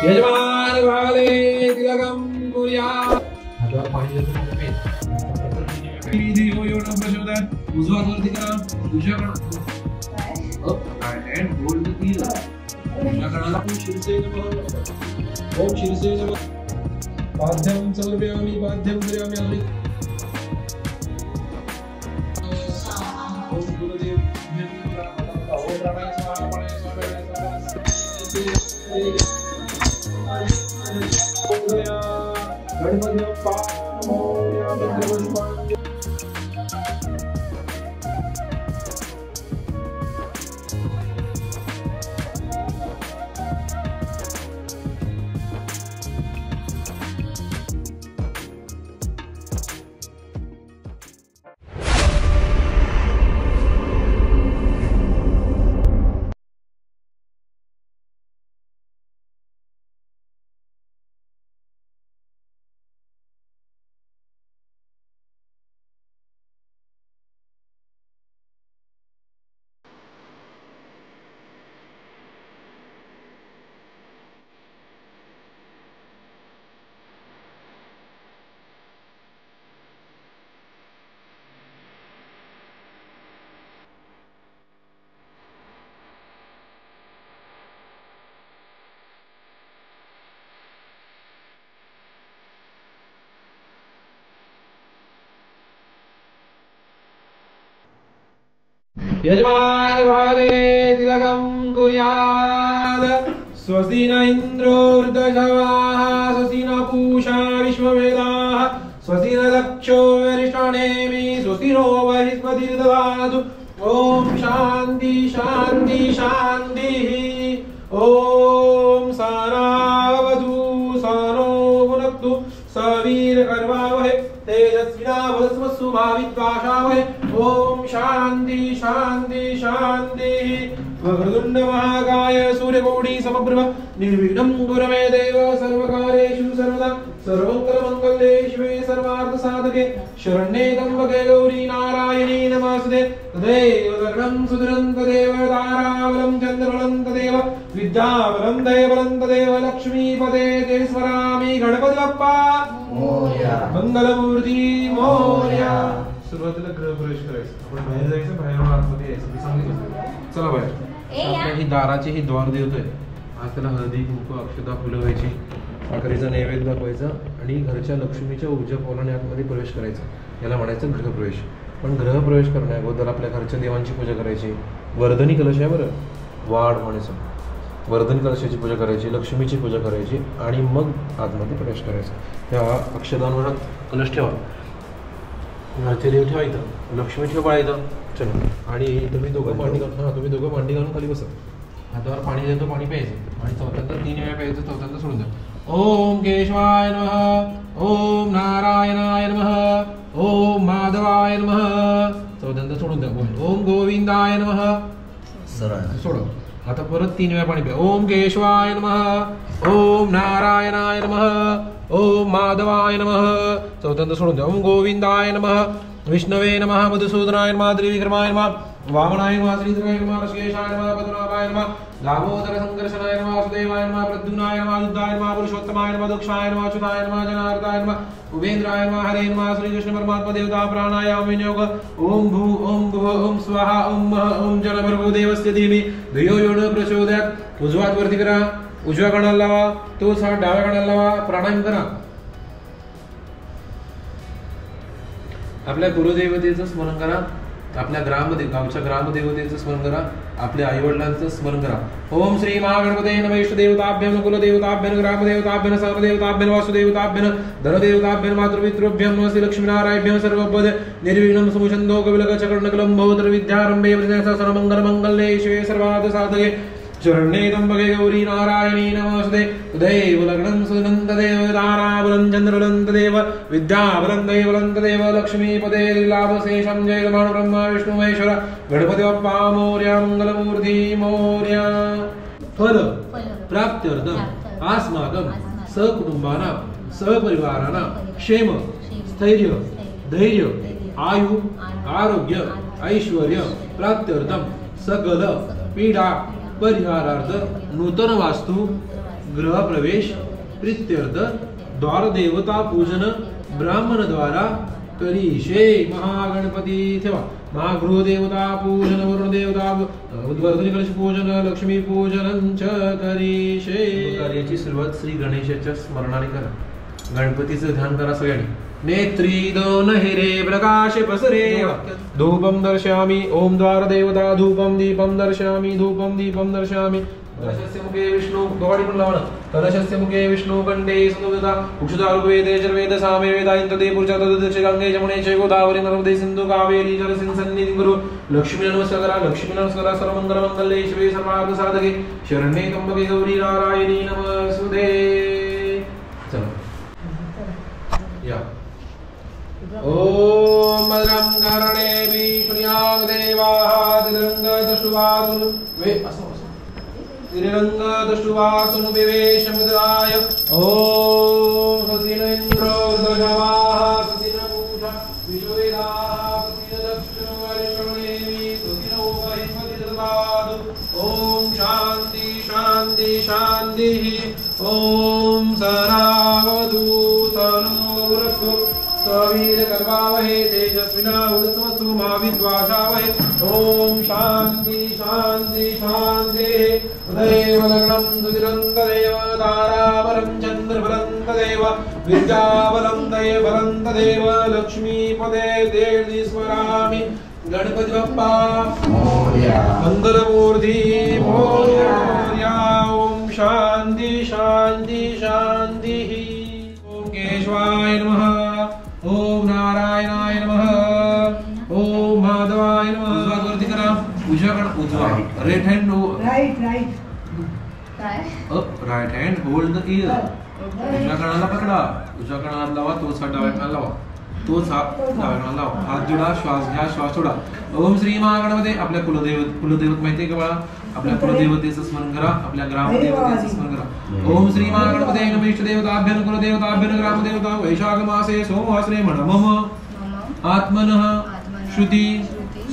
यजमान भाले तिलकम कुर्यात्. हातावर पाणी देतो देव एवढं प्रचोदयात उजवा वरती करा. उजव्या करा and hold the key. शिरसे नमः. ओम शिरसे नमः. पाद्यं समर्पयामि पाद्यं करोमि अमृत. ओम गुरुदेव ओम प्राणाय स्वाहा प्राणाय स्वाहा गणपति बप्पा मोरया. यजमान भाले तिलकम कुर्यात्. स्वस्ति न इन्द्रो वृद्धश्रवाः स्वस्ति न पूषा विश्ववेदाः स्वस्ति न दक्षो वरिष्ठानेमि स्वस्ति नो बृहस्पतिर् ददातु. ओम शांति शांति शांतिः. ओम सारावतु सानो भुनक्तु सवीर्यकर्मावहै तेजस्विनावधस्मस्तु मा विद्वांसावहै. ओम शांति शांति शांतिः. वक्रतुंड महाकाय सूर्यकोटि समप्रभ निर्विघ्नं कुरु मे देव सर्वकार्येषु सर्वदा सर्वमंगलमंगल्ये शिवे सर्वार्थसाधके शरण्ये त्र्यंबके गौरी नारायणी नमस्ते. तदेव सर्वं सुदरं तदेव ताराबलं चन्द्रबलं तदेव विद्याबलं दैवबलं तदेव लक्ष्मीपते ते स्मरामि. गणपति बप्पा मोरया. मंगलमूर्ती मोरया. सुरुवातीला गृह प्रवेश करायचं. आपण बाहेर जायचं बाहेर आतमध्ये यायचं. मी सांगितलं चला बाहेर. ही दाराची ही द्वार देवतोय. आज त्याला हळदी कुंकू अक्षता फुलं व्हायची साखरेचा नैवेद्य दाखवायचा आणि घरच्या लक्ष्मीच्या ऊर्जा पोलाने आतमध्ये प्रवेश करायचा. याला म्हणायचं गृहप्रवेश. पण गृहप्रवेश करण्या अगोदर आपल्या घरच्या देवांची पूजा करायची. वर्धनी कलश आहे बरं वाढ म्हणायचं. वर्धनी कलशाची पूजा करायची लक्ष्मीची पूजा करायची आणि मग आतमध्ये प्रवेश करायचा. त्या अक्षदांवर कलश ठेवा. घरचे देव ठेवा इथं. लक्ष्मी ठेवा इथं. चला आणि तुम्ही दोघं मांडी घालून तुम्ही दोघं मांडी घालून खाली बसा. हातावर पाणी देतो पाणी प्यायचं आणि चौथ्यांदा 3 वेळा प्यायचं. चौथ्यांदा सोडून द्या. ओम केशवाय नमः. ओम नारायणाय नमः. ओम माधवाय नमः. चौथ्यांदा सोडून द्या. ओम गोविंदाय नमः. सोडा. आता परत 3 वेळा पाणी प्या. ओम केशवाय नमः. ओम नारायणाय नमः. ओम माधवाय नमः. चौथ्यांदा सोडून द्या. ओम गोविंदाय नमः. विष्णवे नमः. मधुसूदनाय नमः. त्रिविक्रमाय नमः. वामनाय नमः. श्रीधराय नमः. ऋषिकेशाय नमः. पद्मनाभाय नमः. दामोदर संकर्षणाय नमः. वासुदेवाय नमः. प्रद्युम्नाय नमः. युद्धाय नमः. पुरुषोत्तमाय नमः. दक्षाय नमः. अच्युताय नमः. जनार्दनाय नमः. उपेन्द्राय नमः. हरे नमः. श्रीकृष्ण परमात्मा देवता प्राणायाम विनियोग. ओम भू ओम भुव ओम स्वाहा ओम मह ओम जनभर्गो देवस्य धीमहि धियो यो न प्रचोदयात्. उजवा हात वरती करा. उजव्या कानाला लावा. तोच हात डाव्या कानाला लावा. प्राणायाम करा. आपल्या गुरुदेवतेचं स्मरण करा. आपल्या गावच्या ग्रामदेवतेचं स्मरण करा. आपल्या आईवडिलांचं स्मरण करा. ओम श्री महागणपते नमः. इष्टदेवताभ्यं कुलदेवताभ्यं ग्रामदेवताभ्यं सर्वदेवताभ्यं वासुदेवताभ्यं धनदेवताभ्यं मातृपितृभ्यं नमस्ते लक्ष्मीनारायणभ्यं सर्वपद निर्विघ्नं समुछन्दो कविलकचकर्णकलम्भोत्र विद्यारम्भे सर्वमङ्गलमङ्गल्ये शिवे सर्वार्थसाधके शरण्ये त्र्यंबके गौरी नारायणी नमस्ते. तदेव लग्नं सुदनं तदेव ताराबलं चन्द्रबलं तदेव विद्याबलं दैवबलं तदेव लक्ष्मीपते लीलाभशेषं जय रमण ब्रह्मा विष्णु महेश्वर. गणपती बाप्पा मोरया. मंगलमूर्ती मोरया. फल प्राप्त्यर्थम अस्माकं सहकुटुंबानां सहपरिवाराणां क्षेम स्थैर्य धैर्य आयु आरोग्य ऐश्वर्य प्राप्त्यर्थम सकल पीडा परिहारार्थ नूतन वास्तु गृह प्रवेश प्रीत्यर्थ द्वार देवता पूजन ब्राह्मण द्वारा करीशे। महागणपती ठेवा। महागृह देवता पूजन वरुण देवता उद्वर्धनी कलश पूजन लक्ष्मी पूजन च करीशे। कार्याची सुरुवात श्री गणेशाच्या स्मरणाने करा। गणपतीचं ध्यान करा सगळ्यांनी। नेत्री दोन हिरे प्रकाश पसरे धूपम दर्शयामि। ओम द्वार देवता धूपम दीपम दर्शयामि धूपम दीपम दर्शयामि। कलशस्य मुखे विष्णु गवाडी पण लावणं। कलशस्य मुखे विष्णु कंठे संयुक्ता उक्षुदारुक वेदे जर्वेद सामे वेदायंत दे पुरुषा तददश गंगे जमुने च गोदावरी नर्मदे सिंधु कावेरी जलसिंह सन्निधि गुरु लक्ष्मी नमस्कारा सर्वमंगल मंगले शिवे सर्वार्थ साधके शरण्ये त्र्यंबके गौरी नारायणी नमस्तुते। चलो या ओम मदरं कर्णे प्रियाग देवाः तिरंग दशुवासुन वे असो तिरंग दशुवासुन विवेश मुद्राय ओम स्वस्तिन इंद्रो दशवाः स्वस्तिन पूषा विश्ववेदाः स्वस्तिन दक्षिणो वरिष्ठदेवी स्वस्तिन उपरिष्वति ददातु। ओम शांति शांति शांतिः। ओम सनावतु तनो वृद्धो सवीर कर्वावहे तेजस्विनावधतमस्तु मा विद्वाषावहे। ओम शांति शांति शांतिः। तदेव लग्नं सुधिरन्तदेव ताराबलं चन्द्रबलं तदेव विद्याबलं दयबलं तदेव लक्ष्मीपदे देवी स्मरामि। गणपति बप्पा मोरया मंगलमूर्ति मोरया। ओम शांति शांति शांतिः। ओम केशवाय नमः। ओम नारायणाय नमः। ओम माधवाय नमः। पूजा कर उजवा right hand right right hand hold the year. उजव्या कणाला पकडा। उजव्या कणाला लावा तोच हात डाव्या कणाला लावा तोच हात डाव्या कणाला लावा। हात जोडा श्वास घ्या श्वास सोडा। ओम श्री महागणपते आपल्या कुलदैवत माहिती आहे का बाळा? आपल्या कुलदेवतेचं स्मरण करा। आपल्या ग्रामदेवतेचं स्मरण करा। ओम श्री महागणपते नमः इष्ट देवताभ्यं कुलदेवताभ्यं ग्रामदेवता वैशाख मासे सोमवासरे मम आत्मनः श्रुति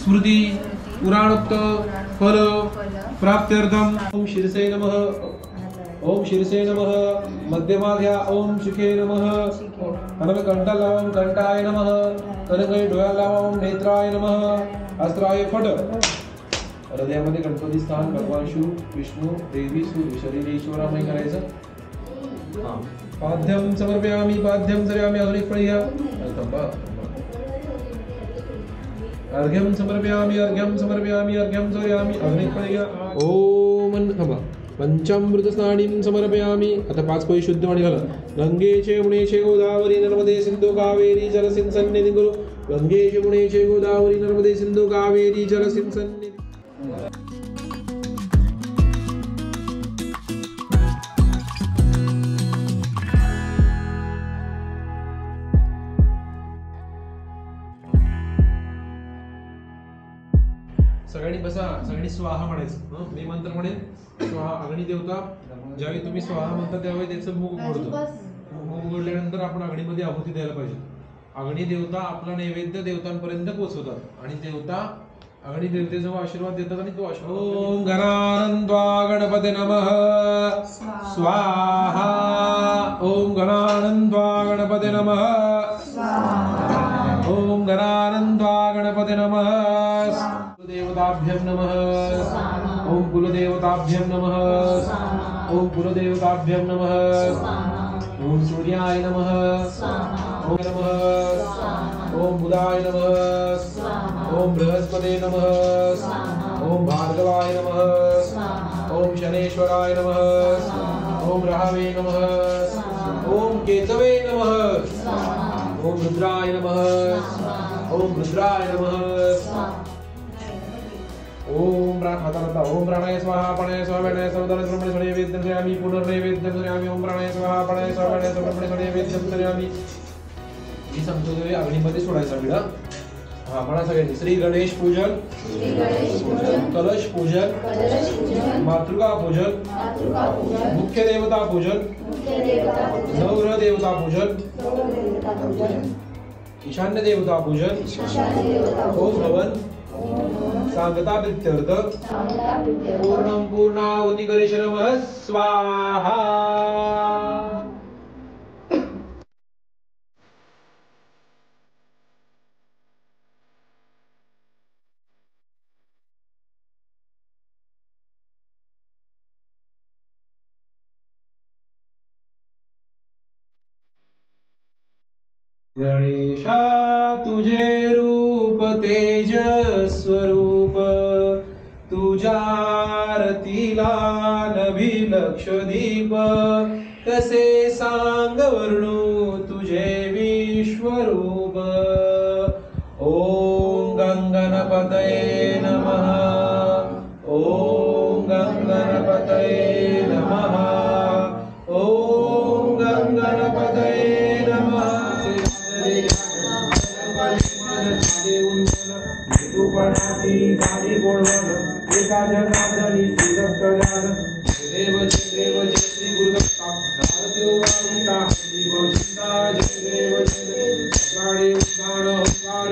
स्मृति पुराणोक्त फल प्राप्त्यर्थम। ओम शिरसे नमः। ओम शिरसे नमः। मध्यमाध्या ओम शिखे नमः। कनक कंठाला ओम कंठाय नमः। कनक डोळ्याला ओम नेत्राय नमः। अस्त्राय फट। हृदयामध्ये गणपती स्थान भगवान शिव विष्णू देवी सूर्य शरीर ईश्वरामय करायचं। पाद्यम समर्पयामि पाद्यम जर्यामि अजून एक पळी अर्घ्यम समर्पयामि अर्घ्यम समर्पयामि अर्घ्यम समर्पयामि अजून एक पळी ओम थांबा। पंचामृत स्नानीं समर्पयामि। आता 5 पळी शुद्ध पाणी घाला। गंगेचे यमुनेचे गोदावरी नर्मदे सिंधू कावेरी जलसिंह सन्निधि गुरु। गंगेचे यमुनेचे गोदावरी नर्मदे सिंधू कावेरी जलसिंह सन्निधि। सगळ्यांनी बसा। सगळ्यांनी स्वाहा म्हणायचं। मी मंत्र म्हणेन स्वाहा। अग्नी देवता ज्यावेळी तुम्ही स्वाहा म्हणता त्यावेळी त्याचं मुख उघडतो। मुख उघडल्यानंतर आपण अग्नीमध्ये आहुती द्यायला पाहिजे। अग्नी देवता आपला नैवेद्य देवतांपर्यंत पोहोचवतात आणि देवता अग्नी देवतेचा आशीर्वाद देतात आणि तो आशीर्वाद। ओम गणानंद्वा गणपते नमः स्वाहा। ओम गणानंद्वा गणपते नमः स्वाहा। ओम गणानंद्वा गणपते नमः। कुलदेवताभ्यं नमः। ओम कुलदेवताभ्यं नमः। ओम कुलदेवताभ्यं नमः। ओम सूर्याय नमः। ओम नमः। ओम बुधाय नमः। ओम बृहस्पते नमः। ओम भार्गवाय नमः। ओम शनेश्वराय नमः। ओम राहवे नमः। ओम केतवे नमः। ओम रुद्राय नमः। ओम रुद्राय नमः। ओम ओम प्राणाय स्वाहा प्राणाय स्वाहा प्राणाय सर्वदा ब्रह्मणे नैवेद्यं दर्शयामि पुनर्नैवेद्यं दर्शयामि। ओम प्राणाय स्वाहा प्राणाय स्वाहा प्राणाय ब्रह्मणे नैवेद्यं दर्शयामि। ही सांगतो तुम्ही अग्नीमध्ये सोडायचा विडा। हा म्हणा सगळ्यांनी। श्री गणेश पूजन कलश पूजन मातृका पूजन मुख्य देवता पूजन नवग्रह देवता पूजन ईशान्य देवता पूजन ओम हवन सांगता प्रीत्यर्थ पूर्णं पूर्णाहुति करिष्यामः स्वाहा। गणेशा तुझे रूप तेज स्वरूप तुझ्या आरतीला नभी लक्ष दीप कसे सांग वर्णू तुझे विश्वरूप। ओम गंगणपतये नमः ओम गंगणपतये नमः ओम गंगणपतये नमः। एका जगाधरी श्रीदत्त जान देव जय श्री गुरुदत्ता भारतीवाणिका शिवचिता जय देव प्राणे उद्गान ओंकार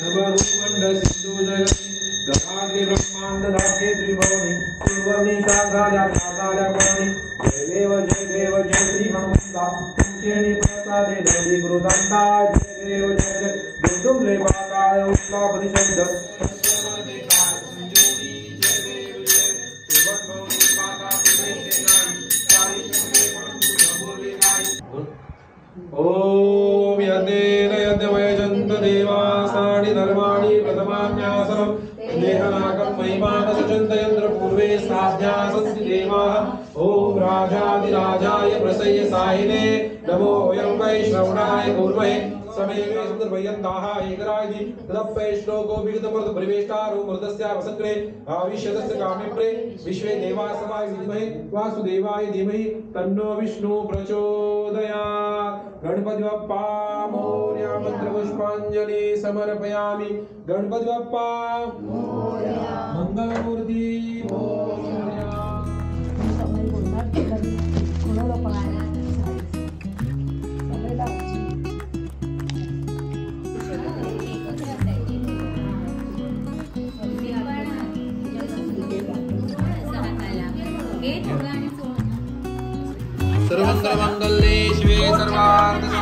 नवभूमंड सिंधु जगति गभाग्य ब्रह्मांड धाके त्रिभुवनी सुवर्णी सागाल्या सागाल्या पाणी जय देव जय श्री हनुमंता तुमचे प्रसादे धरी गुरुदत्ता जय देव जय दुर्दुम्ले पाताय उठला परिशब्द ओम यदेन यद्वयजन्त देवासानि धर्माणि प्रथमान्यासनं देहनाकं महिमानस चिन्तयन्त्र पूर्वे साध्या सन्ति देवाः। ओम राजाधिराजाय प्रसय्य साहिने नमो वयं वैष्णवाय कुर्महे समेवे सुंदरभयन्ताः एकरायदि तदप्पै श्लोको विगतमर्द परिवेष्टारो मर्दस्या वसङ्ग्रे आविष्यतस्य कामेप्रे विश्वे देवासवाय विद्महे वासुदेवाय धीमहि तन्नो विष्णु प्रचोदयात्। गणपति बप्पा मोरया मंत्रपुष्पाञ्जलि समर्पयामि। गणपति बप्पा मोरया मंगलमूर्ति मोरया। सर्वमंगलमंगले शिवे सर्वार्थ